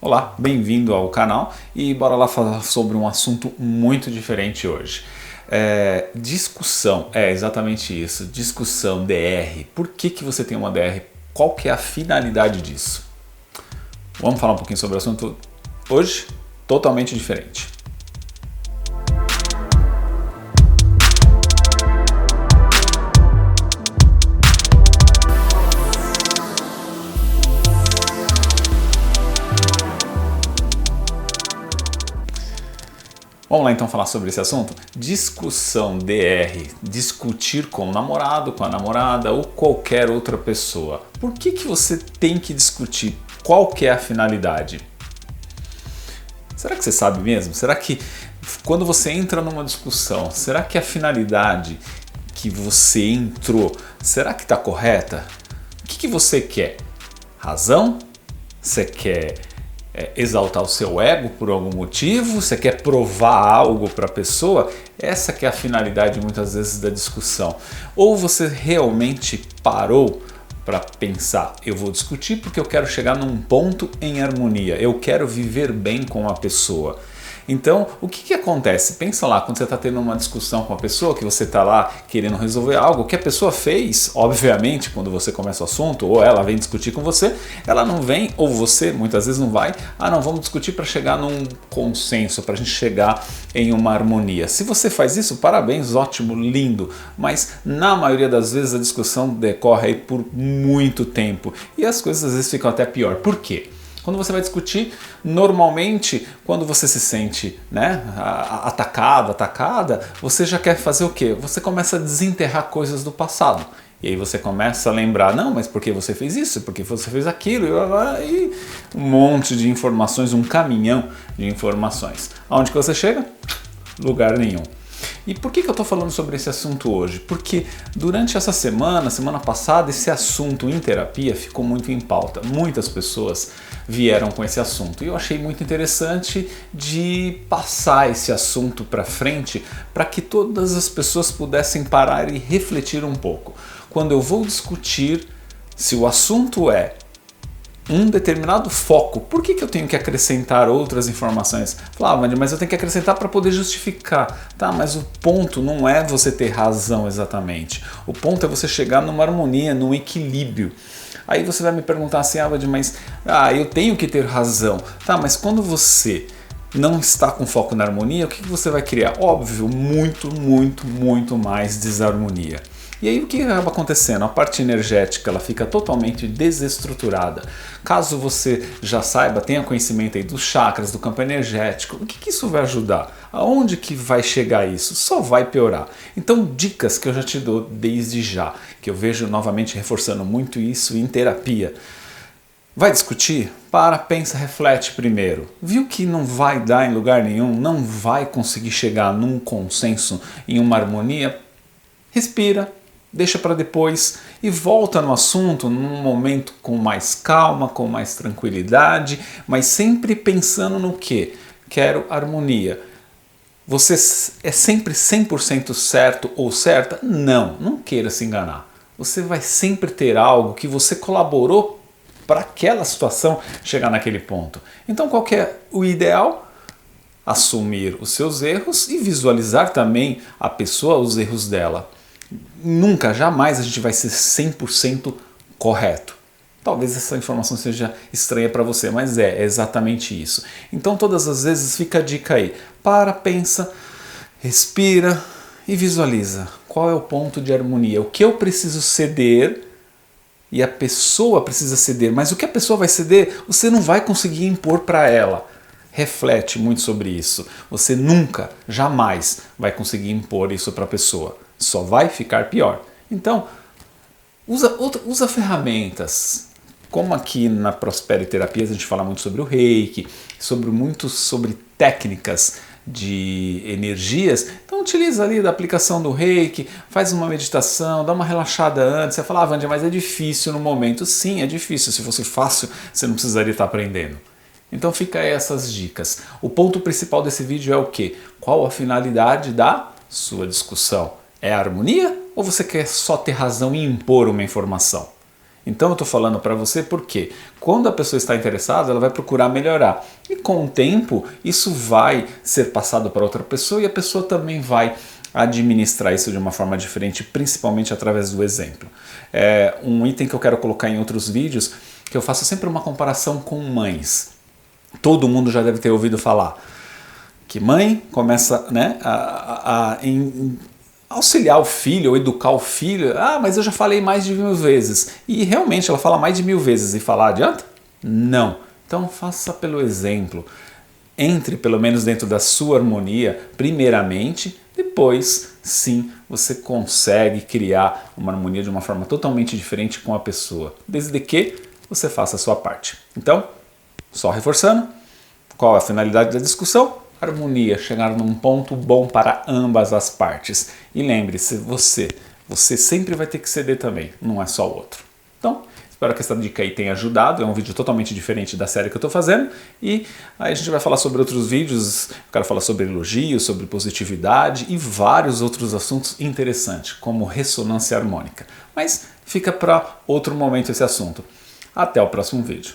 Olá, bem-vindo ao canal e bora lá falar sobre um assunto muito diferente hoje. Discussão, exatamente isso, discussão, DR. Por que você tem uma DR? Qual que é a finalidade disso? Vamos falar um pouquinho sobre o assunto hoje? Totalmente diferente. Vamos lá então falar sobre esse assunto? Discussão, DR, discutir com o namorado, com a namorada ou qualquer outra pessoa. Por que você tem que discutir? Qual que é a finalidade? Será que você sabe mesmo? Será que quando você entra numa discussão, será que a finalidade que você entrou, será que está correta? O que você quer? Razão? Você quer exaltar o seu ego por algum motivo? Você quer provar algo para a pessoa? Essa que é a finalidade muitas vezes da discussão. Ou você realmente parou para pensar, eu vou discutir porque eu quero chegar num ponto em harmonia, eu quero viver bem com a pessoa. Então, o que acontece? Pensa lá, quando você está tendo uma discussão com a pessoa, que você está lá querendo resolver algo, o que a pessoa fez, obviamente, quando você começa o assunto, ou ela vem discutir com você, ela não vem, ou você muitas vezes não vai, não, vamos discutir para chegar num consenso, para a gente chegar em uma harmonia. Se você faz isso, parabéns, ótimo, lindo, mas na maioria das vezes a discussão decorre aí por muito tempo e as coisas às vezes ficam até pior. Por quê? Quando você vai discutir, normalmente, quando você se sente atacado, atacada, você já quer fazer o quê? Você começa a desenterrar coisas do passado. E aí você começa a lembrar, não, mas por que você fez isso? Por que você fez aquilo? E um monte de informações, um caminhão de informações. Aonde que você chega? Lugar nenhum. E por que eu estou falando sobre esse assunto hoje? Porque durante essa semana passada, esse assunto em terapia ficou muito em pauta. Muitas pessoas vieram com esse assunto e eu achei muito interessante de passar esse assunto para frente para que todas as pessoas pudessem parar e refletir um pouco. Quando eu vou discutir, se o assunto é um determinado foco, por que eu tenho que acrescentar outras informações? Flávio, mas eu tenho que acrescentar para poder justificar. Tá, mas o ponto não é você ter razão exatamente. O ponto é você chegar numa harmonia, num equilíbrio. Aí você vai me perguntar assim, mas eu tenho que ter razão. Tá, mas quando você não está com foco na harmonia, o que você vai criar? Óbvio, muito mais desarmonia. E aí o que acaba acontecendo? A parte energética ela fica totalmente desestruturada. Caso você já saiba, tenha conhecimento aí dos chakras, do campo energético, o que isso vai ajudar? Aonde que vai chegar isso? Só vai piorar. Então dicas que eu já te dou desde já, que eu vejo novamente reforçando muito isso em terapia. Vai discutir? Pensa, reflete primeiro. Viu que não vai dar em lugar nenhum, não vai conseguir chegar num consenso, em uma harmonia? Respira. Deixa para depois e volta no assunto num momento com mais calma, com mais tranquilidade, mas sempre pensando no quê? Quero harmonia. Você é sempre 100% certo ou certa? Não queira se enganar. Você vai sempre ter algo que você colaborou para aquela situação chegar naquele ponto. Então qual que é o ideal? Assumir os seus erros e visualizar também a pessoa, os erros dela. Nunca, jamais a gente vai ser 100% correto. Talvez essa informação seja estranha para você, mas é exatamente isso. Então todas as vezes fica a dica aí. Pensa, respira e visualiza. Qual é o ponto de harmonia? O que eu preciso ceder e a pessoa precisa ceder. Mas o que a pessoa vai ceder, você não vai conseguir impor para ela. Reflete muito sobre isso. Você nunca, jamais vai conseguir impor isso para a pessoa. Só vai ficar pior. Então, usa ferramentas. Como aqui na Prosperity Terapias a gente fala muito sobre o Reiki, sobre técnicas de energias, então utiliza ali da aplicação do Reiki, faz uma meditação, dá uma relaxada antes. Você fala, Wandy, mas é difícil no momento. Sim, é difícil. Se fosse fácil, você não precisaria estar aprendendo. Então fica aí essas dicas. O ponto principal desse vídeo é o quê? Qual a finalidade da sua discussão? É a harmonia ou você quer só ter razão e impor uma informação? Então eu estou falando para você porque quando a pessoa está interessada, ela vai procurar melhorar. E com o tempo, isso vai ser passado para outra pessoa e a pessoa também vai administrar isso de uma forma diferente, principalmente através do exemplo. Um item que eu quero colocar em outros vídeos, que eu faço sempre uma comparação com mães. Todo mundo já deve ter ouvido falar que mãe começa, né, auxiliar o filho ou educar o filho. Ah, mas eu já falei mais de 1000 vezes. E realmente ela fala mais de 1000 vezes e falar adianta? Não. Então faça pelo exemplo. Entre pelo menos dentro da sua harmonia, primeiramente, depois sim você consegue criar uma harmonia de uma forma totalmente diferente com a pessoa, desde que você faça a sua parte. Então, só reforçando, qual é a finalidade da discussão? Harmonia, chegar num ponto bom para ambas as partes. E lembre-se, você sempre vai ter que ceder também, não é só o outro. Então, espero que essa dica aí tenha ajudado, é um vídeo totalmente diferente da série que eu estou fazendo, e aí a gente vai falar sobre outros vídeos, eu quero falar sobre elogio, sobre positividade e vários outros assuntos interessantes, como ressonância harmônica. Mas fica para outro momento esse assunto. Até o próximo vídeo.